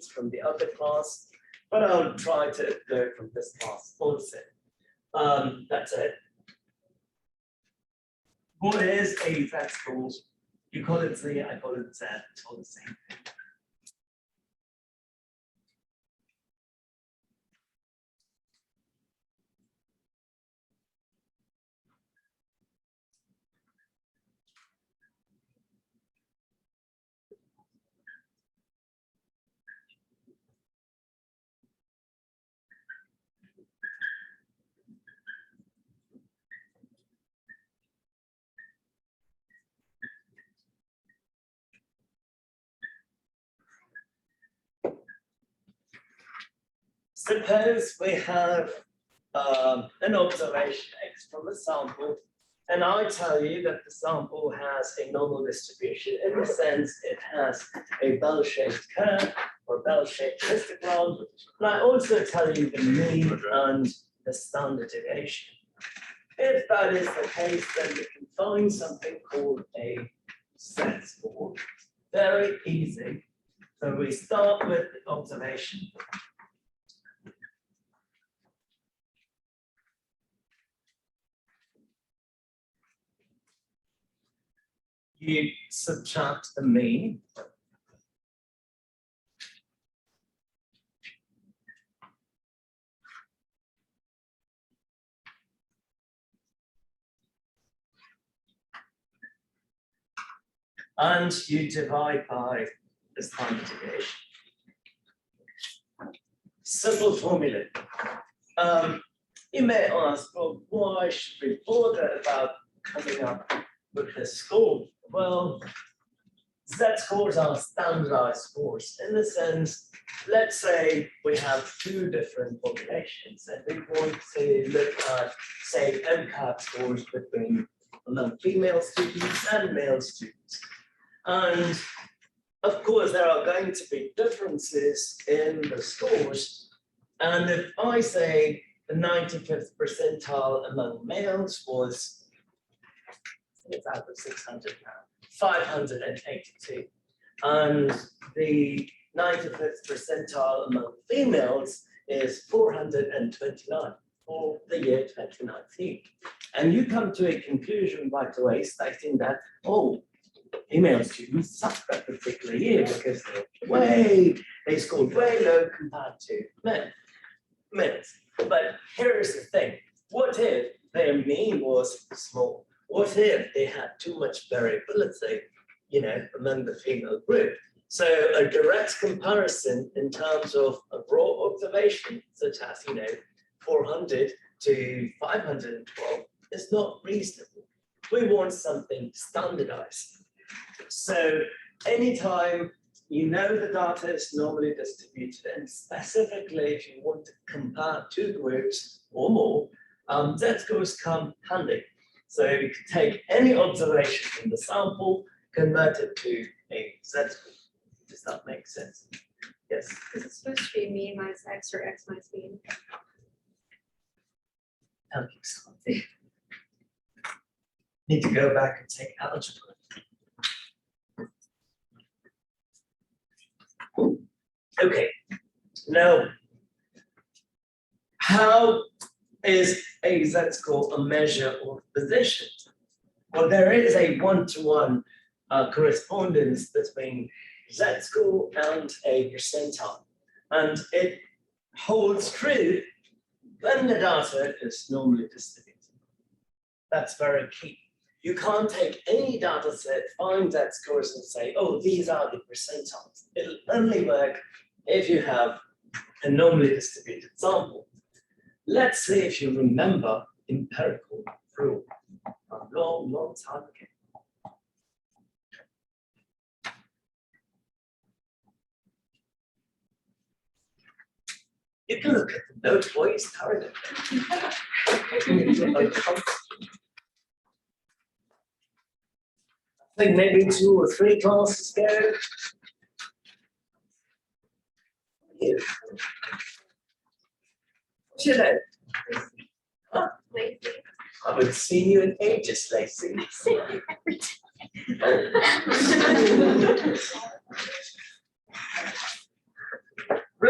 from the other class, but I'll try to go from this class also. That's it. What is a Z-score? You call it Z, I call it Z, it's all the same thing. Suppose we have an observation X from a sample, and I tell you that the sample has a normal distribution in the sense it has a bell-shaped curve or bell-shaped histogram, and I also tell you the mean and the standard deviation. If that is the case, then we can find something called a Z-score. Very easy. So we start with the observation. You subtract the mean. And you divide by the standard deviation. Simple formula. You may ask, well, why should we bother about coming up with this score? Well, Z-scores are standardized scores in the sense, let's say we have two different populations and we want to look at, say, MCAT scores among female students and male students. And of course, there are going to be differences in the scores. And if I say the 95th percentile among males was, it's out of 600 now, 582. And the 95th percentile among females is 429 for the year 2019. And you come to a conclusion right away stating that, oh, female students sucked that particular year because they scored way low compared to males. But here's the thing, what if their mean was small? What if they had too much variability, among the female group? So a direct comparison in terms of a raw observation, such as, 400 to 512 is not reasonable. We want something standardized. So anytime you know the data is normally distributed, and specifically if you want to compare two groups or more, Z-scores come handy. So you can take any observation from the sample, convert it to a Z-score. Does that make sense? Yes. Is it supposed to be mean minus X or X minus mean? Thank you, Santi. Need to go back and take algebra. Okay, now, how is a Z-score a measure of position? Well, there is a one-to-one correspondence between Z-score and a percentile, and it holds true when the data is normally distributed. That's very key. You can't take any data set, find Z-scores and say, oh, these are the percentiles. It'll only work if you have a normally distributed sample. Let's see if you remember empirical rule a long, long time ago. You can look at the note while you start it. I think maybe 2 or 3 classes ago. What's your name? Huh? I haven't seen you in ages, Lacey.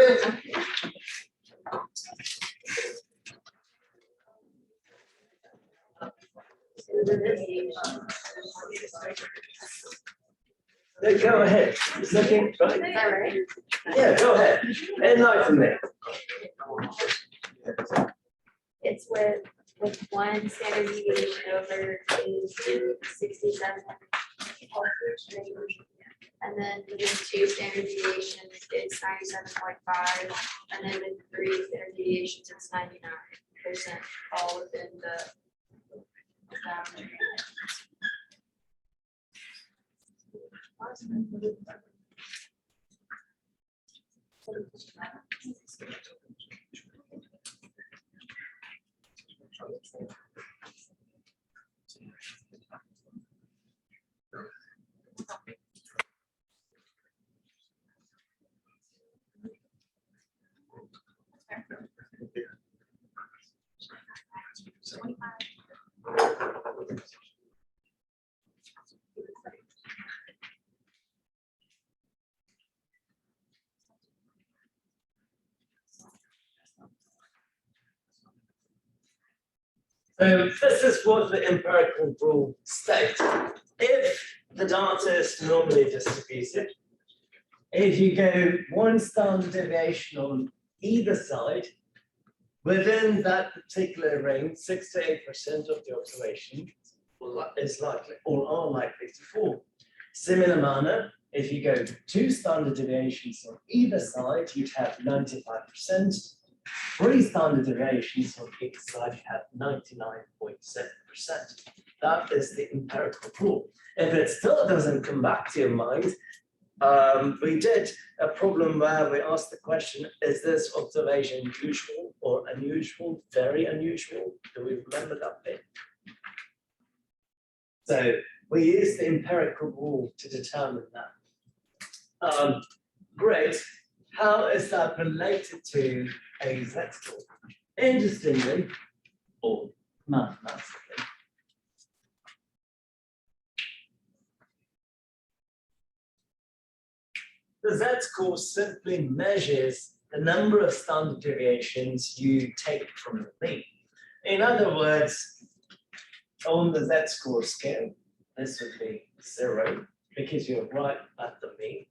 Brilliant. No, go ahead. Second, right? All right. Yeah, go ahead. Enlighten me. It's with one standard deviation over is 67. And then within two standard deviations, it's 97.5, and then with three standard deviations, it's 99%, all within the boundary. So this is what the empirical rule states. If the data is normally distributed, if you go one standard deviation on either side, within that particular range, 6 to 8% of the observation is likely or are likely to fall. Similar manner, if you go two standard deviations on either side, you'd have 95%. Three standard deviations on each side, you have 99.7%. That is the empirical rule. If it still doesn't come back to your mind, we did a problem where we asked the question, is this observation usual or unusual, very unusual? Do we remember that bit? So we use the empirical rule to determine that. Great. How is that related to a z-score? Interestingly, or mathematically, the z-score simply measures the number of standard deviations you take from the mean. In other words, on the z-score scale, this would be 0 because you're right at the mean.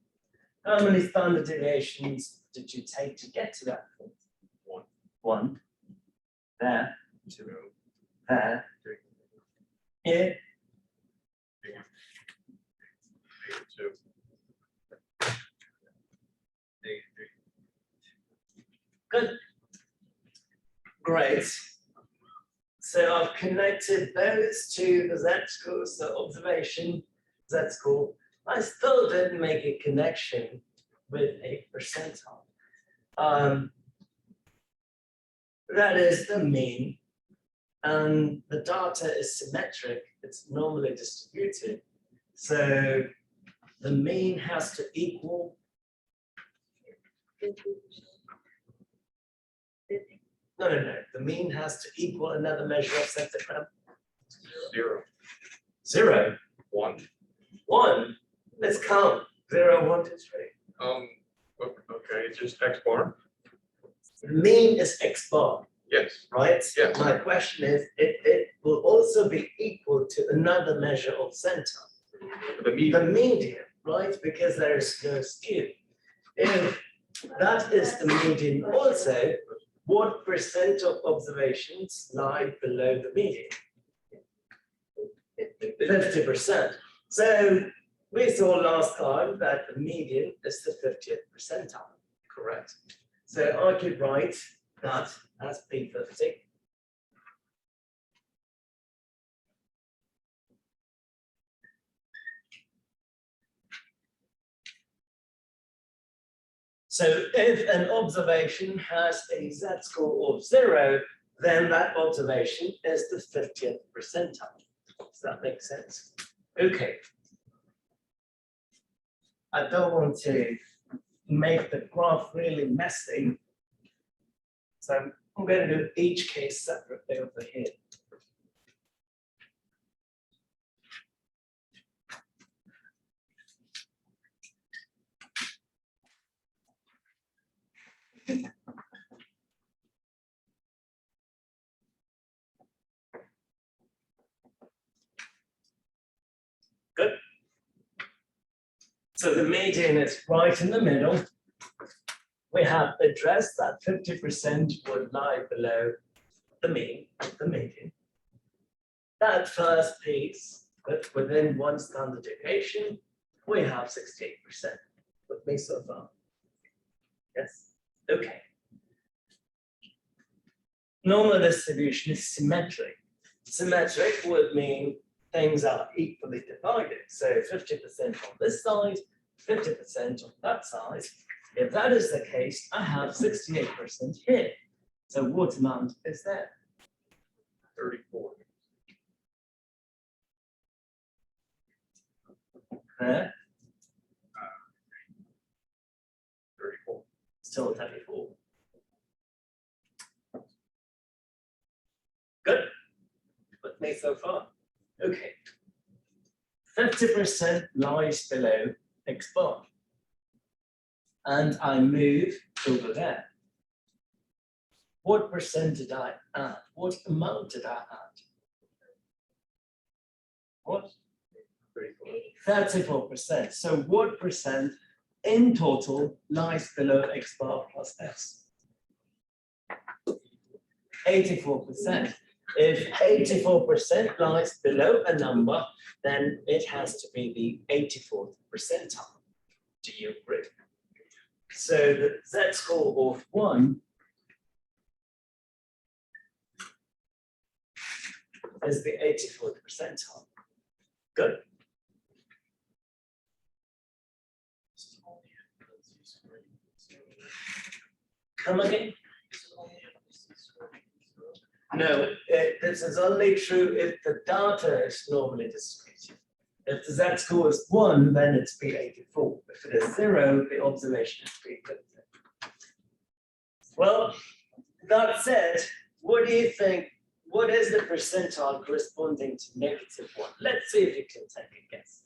How many standard deviations did you take to get to that point? One. There. 0. There. 3. Here. 2. Good. Great. So I've connected those to the z-score, so observation, z-score. I still didn't make a connection with a percentile. That is the mean, and the data is symmetric, it's normally distributed. So the mean has to equal, no, the mean has to equal another measure of sectogram. 0. 0, 1. 1, let's count, 0, 1, 2, 3. Okay, just X bar. The mean is x bar, Yes. right? Yes. My question is, it will also be equal to another measure of center, The the median. median, right? Because there is no skew. If that is the median also, what percent of observations lie below the median? 50%. So we saw last time that the median is the 50th percentile, correct? So I could write that as P50. So if an observation has a z-score of 0, then that observation is the 50th percentile. Does that make sense? Okay. I don't want to make the graph really messy. So I'm going to do each case separately over here. Good. So the median is right in the middle. We have addressed that 50% would lie below the mean, the median. That first piece, but within one standard deviation, we have 68%. With me so far. Yes, okay. Normal distribution is symmetric. Symmetric would mean things are equally divided. So 50% on this side, 50% on that side. If that is the case, I have 68% here. So what amount is there? 34. There, 34. still 34. Good. With me so far. Okay. 50% lies below X bar. And I move over there. What percent did I add? What amount did I add? What? 34%. So what percent in total lies below X bar plus S? 84%. If 84% lies below a number, then it has to be the 84th percentile. Do you agree? So the Z-score of 1 is the 84th percentile. Good. Come again? No, this is only true if the data is normally distributed. If the Z-score is 1, then it's P84. If it is 0, the observation is P50. Well, that said, what do you think? What is the percentile corresponding to -1? Let's see if you can take a guess.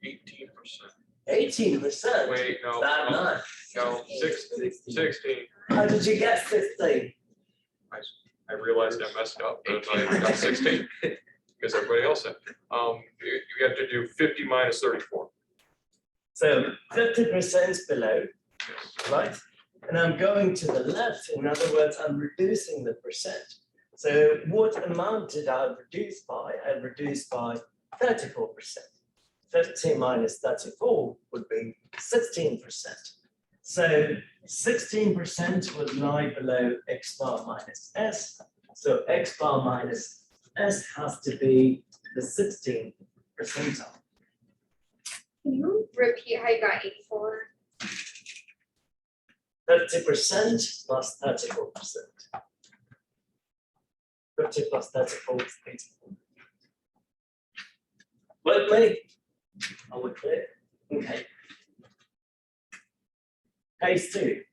18%. 18%. Wait, no, That no, much. no, 16. How did you guess 16? I realized I messed up, but I got 16. Because everybody else said, you have to do 50 minus 34. So 50% below, right? And I'm going to the left. In other words, I'm reducing the percent. So what amount did I reduce by? I reduced by 34%. 50 minus 34 would be 16%. So 16% would lie below X bar minus S. So X bar minus S has to be the 16th percentile. Can you repeat how you got 84? 50% plus 34%. 50 plus 34 is 84. With me? Are we clear? Okay. Case 2.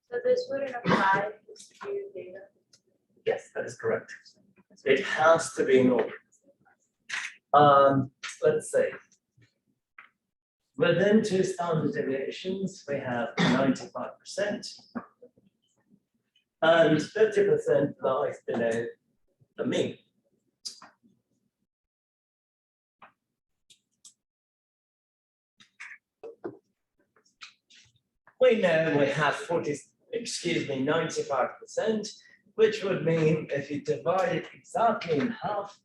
So this wouldn't apply to data. Yes, that is correct. It has to be normal. Let's see. Within 2 standard deviations, we have 95%. And 50% lies below the mean. We know we have 95%, which would mean if you divide it exactly in half,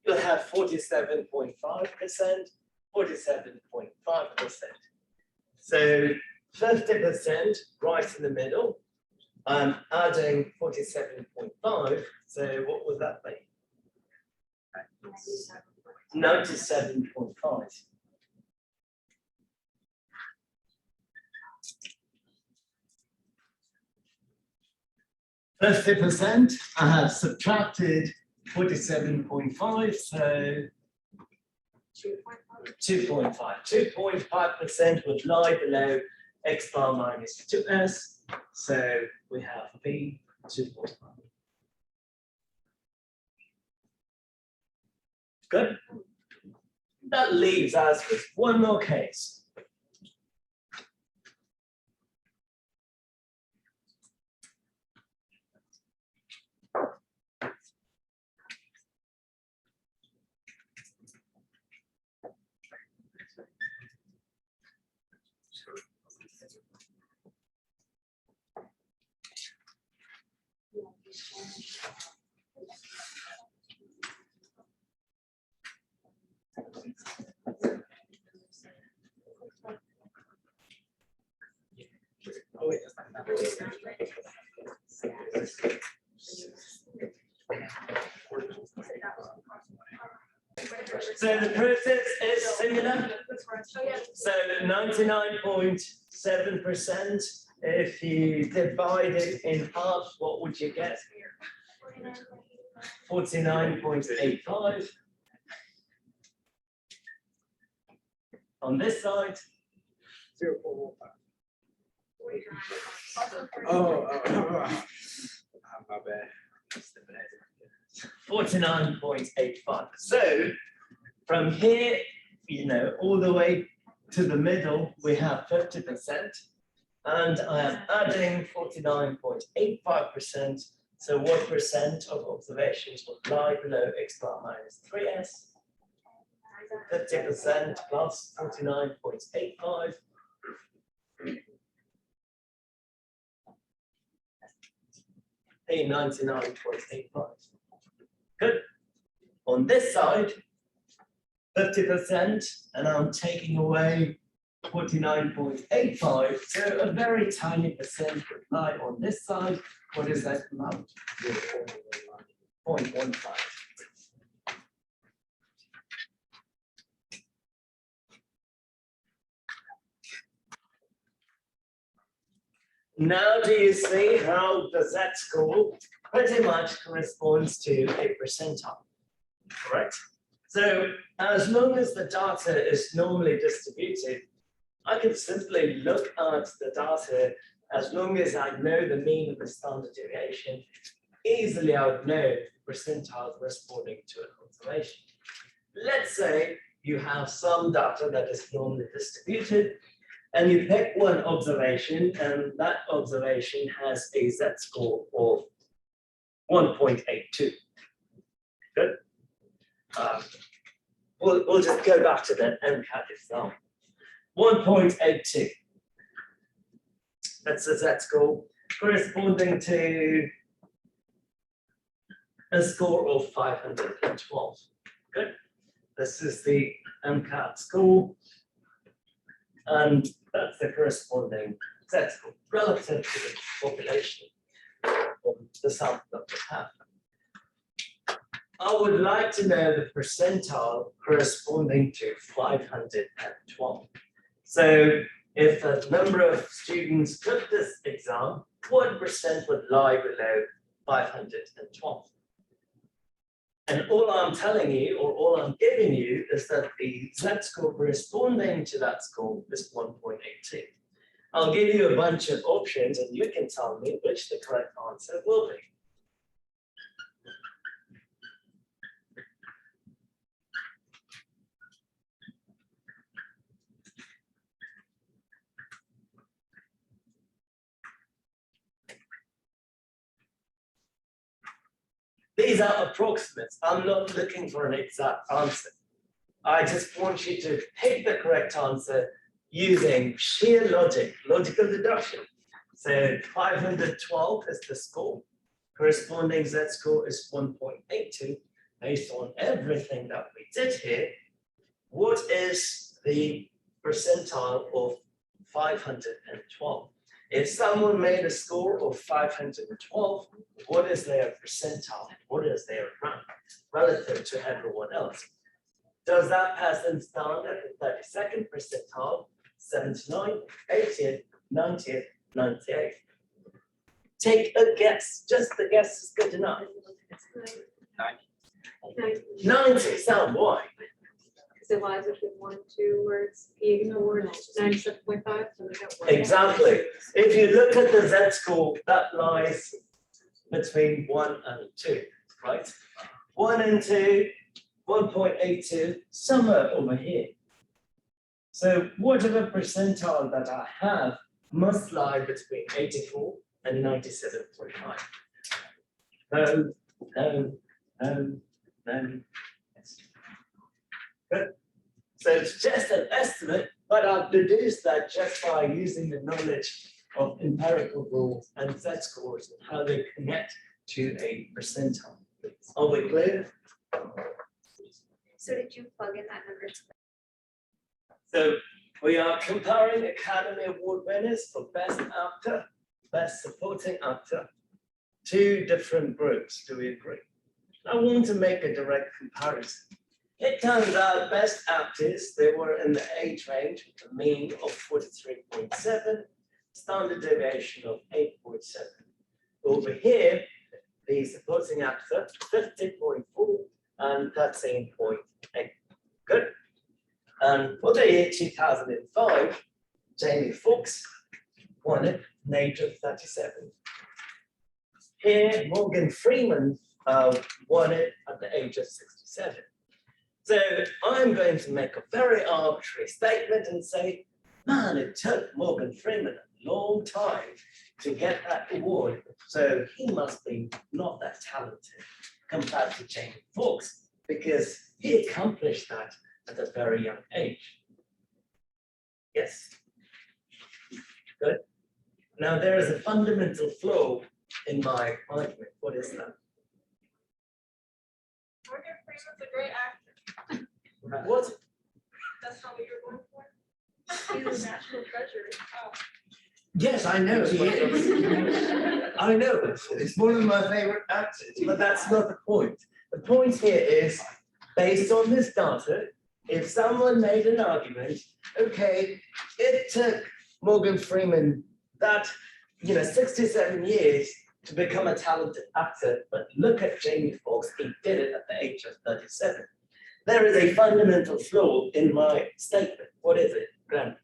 you'll have 47.5%, 47.5%. So 50% right in the middle. I'm adding 47.5. So what would that be? 97.5. %, I have subtracted 47.5, so 2.5. 2.5% would lie below x bar minus 2s. So we have B 2.5. Good. That leaves us with one more case. Oh, wait, that's not So the process is similar. So 99.7%, if you divide it in half, what would you get? 49.85. On this side, 0.15. Oh, my bad. 49.85. So from here, all the way to the middle, we have 50%. And I am adding 49.85%. So what percent of observations would lie below x bar minus 3s? 50% plus 49.85. A 99.85. Good. On this side, 50%, and I'm taking away 49.85. So a very tiny percent would lie on this side. What is that amount? 0.15. Now do you see how the z-score pretty much corresponds to a percentile, correct? So as long as the data is normally distributed, I can simply look at the data. As long as I know the mean of the standard deviation, easily I would know the percentile corresponding to an observation. Let's say you have some data that is normally distributed, and you pick one observation, and that observation has a z-score of 1.82. Good. We'll just go back to the MCAT example. 1.82. That's the z-score corresponding to a score of 512. Good. This is the MCAT score, and that's the corresponding z-score relative to the population of the sample that we have. I would like to know the percentile corresponding to 512. So if a number of students took this exam, what percent would lie below 512? And all I'm telling you, or all I'm giving you, is that the z-score corresponding to that score is 1.82. I'll give you a bunch of options, and you can tell me which the correct answer will be. These are approximates. I'm not looking for an exact answer. I just want you to pick the correct answer using sheer logic, logical deduction. So 512 is the score. Corresponding z-score is 1.82. Based on everything that we did here, what is the percentile of 512? If someone made a score of 512, what is their percentile? What is their rank relative to everyone else? Does that person stand at the 32nd percentile, 79, 80th, 90th, 98th? Take a guess. Just a guess is good enough. 90, Sam, why? Because it lies between 1 and 2, where it's P84 and 97.5. Exactly. If you look at the Z-score, that lies between 1 and 2, right? 1 and 2, 1.82, somewhere over here. So whatever percentile that I have must lie between 84 and 97.5. No, no, no, no. Yes. Good. So it's just an estimate, but I've deduced that just by using the knowledge of empirical rules and Z-scores and how they connect to a percentile. Are we clear? So did you plug in that number? So we are comparing Academy Award winners for Best Actor, Best Supporting Actor, two different groups. Do we agree? I want to make a direct comparison. It turns out Best Actors, they were in the age range, a mean of 43.7, standard deviation of 8.7. Over here, the supporting actor, 50.4 and 13.8. Good. And for the year 2005, Jamie Foxx won it, an age of 37. Here, Morgan Freeman won it at the age of 67. So I'm going to make a very arbitrary statement and say, man, it took Morgan Freeman a long time to get that award. So he must be not that talented compared to Jamie Foxx, because he accomplished that at a very young age. Yes. Good. Now there is a fundamental flaw in my argument. What is that? Morgan Freeman's a great actor. What? That's not what you're going for? He's a national treasure. Oh. Yes, I know he is. I know, it's one of my favorite actors, but that's not the point. The point here is, based on this data, if someone made an argument, okay, it took Morgan Freeman that, 67 years to become a talented actor, but look at Jamie Foxx, he did it at the age of 37. There is a fundamental flaw in my statement. What is it, Graham?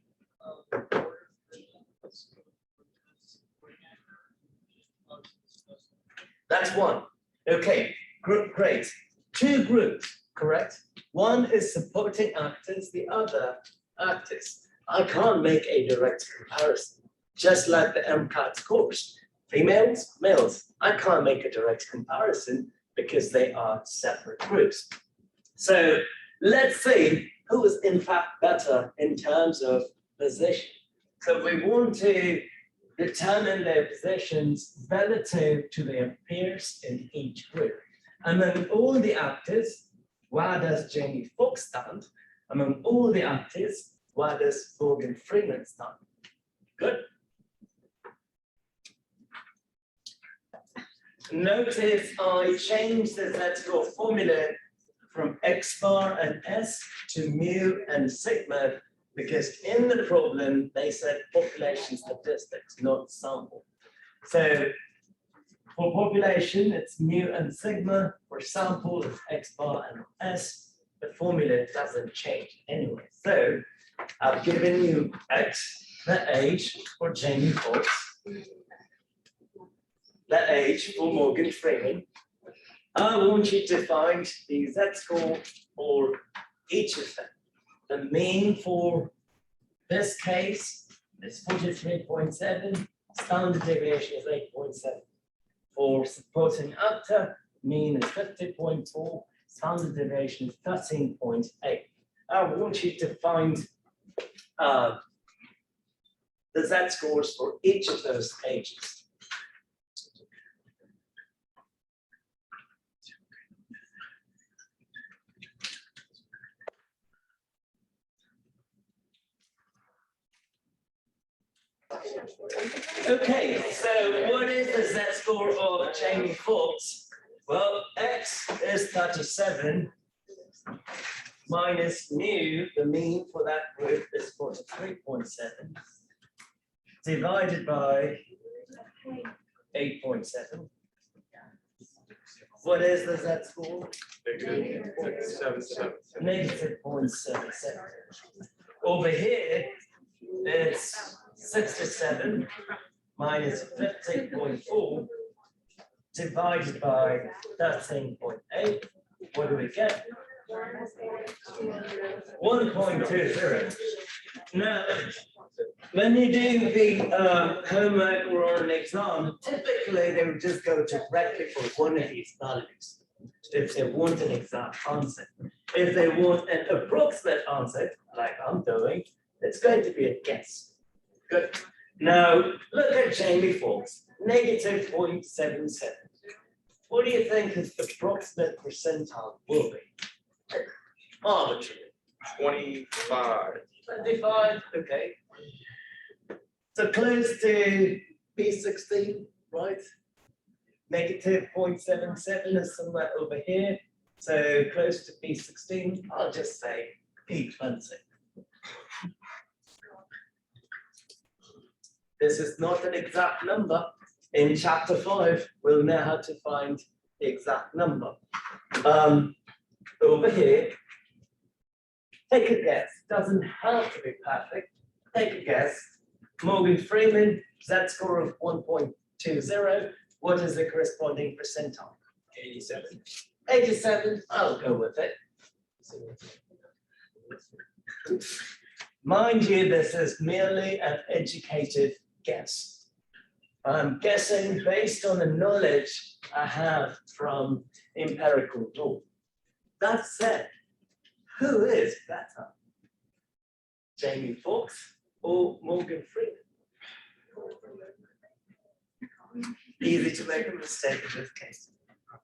That's one. Okay, great. Two groups, correct? One is supporting actors, the other actors. I can't make a direct comparison, just like the MCAT scores. Females, males. I can't make a direct comparison because they are separate groups. So let's see who is in fact better in terms of position. So we want to determine their positions relative to their peers in each group. Among all the actors, where does Jamie Foxx stand? Among all the actors, where does Morgan Freeman stand? Good. Notice I changed the Z-score formula from X bar and S to mu and sigma, because in the problem, they said population statistics, not sample. So for population, it's mu and sigma. For sample, it's X bar and S. The formula doesn't change anyway. So I've given you X, the age for Jamie Foxx, the age for Morgan Freeman. I want you to find the Z-score for each of them. The mean for this case is 43.7, standard deviation is 8.7. For supporting actor, mean is 50.4, standard deviation is 13.8. I want you to find the Z-scores for each of those ages. Okay, so what is the Z-score of Jamie Foxx? Well, X is 37 minus mu, the mean for that group is 43.7, divided by 8.7. What is the Z-score? Negative 0.77. negative 0.77. Over here, it's 67 minus 50.4 divided by 13.8. What do we get? 1.20. Now, when you do the homework or an exam, typically they would just go directly for one of these values if they want an exact answer. If they want an approximate answer, like I'm doing, it's going to be a guess. Good. Now, look at Jamie Foxx, negative 0.77. What do you think his approximate percentile will be? Arbitrary. 25. 25, okay. So close to B16, right? Negative 0.77 is somewhere over here. So close to B16, I'll just say P20. This is not an exact number. In chapter 5, we'll know how to find the exact number. Over here, take a guess. Doesn't have to be perfect. Take a guess. Morgan Freeman, Z-score of 1.20. What is the corresponding percentile? 87. 87. I'll go with it. Mind you, this is merely an educated guess. I'm guessing based on the knowledge I have from empirical law. That said, who is better? Jamie Foxx or Morgan Freeman? Easy to make a mistake in this case.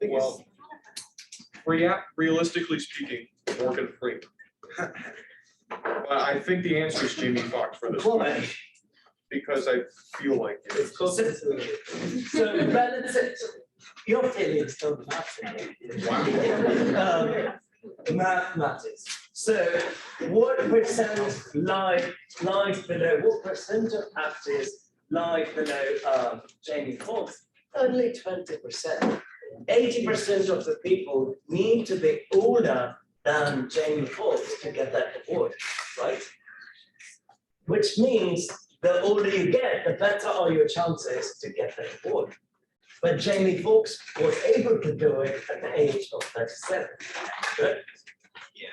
Well, realistically speaking, Morgan Freeman. But I think the answer is Jamie Foxx for this one, Why? because I feel like It's closer to it. So relative, your feelings don't matter. Mathematics. So what percent lies below, what percent of actors lie below Jamie Foxx? Only 20%. 80% of the people need to be older than Jamie Foxx to get that award, right? Which means the older you get, the better are your chances to get that award. But Jamie Foxx was able to do it at the age of 37. Good.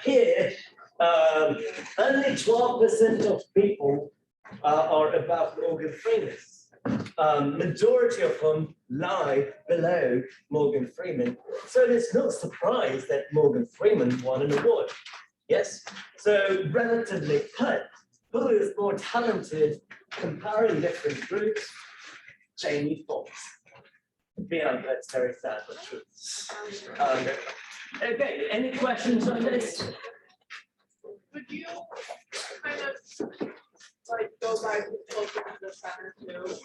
Here, only 12% of people are above Morgan Freeman. Majority of them lie below Morgan Freeman. So it's no surprise that Morgan Freeman won an award. Yes? So relatively cut, who is more talented comparing different groups? Jamie Foxx. Beyond that's very sad but true. Okay, any questions on this? Would you kind of like go back closer to the center too?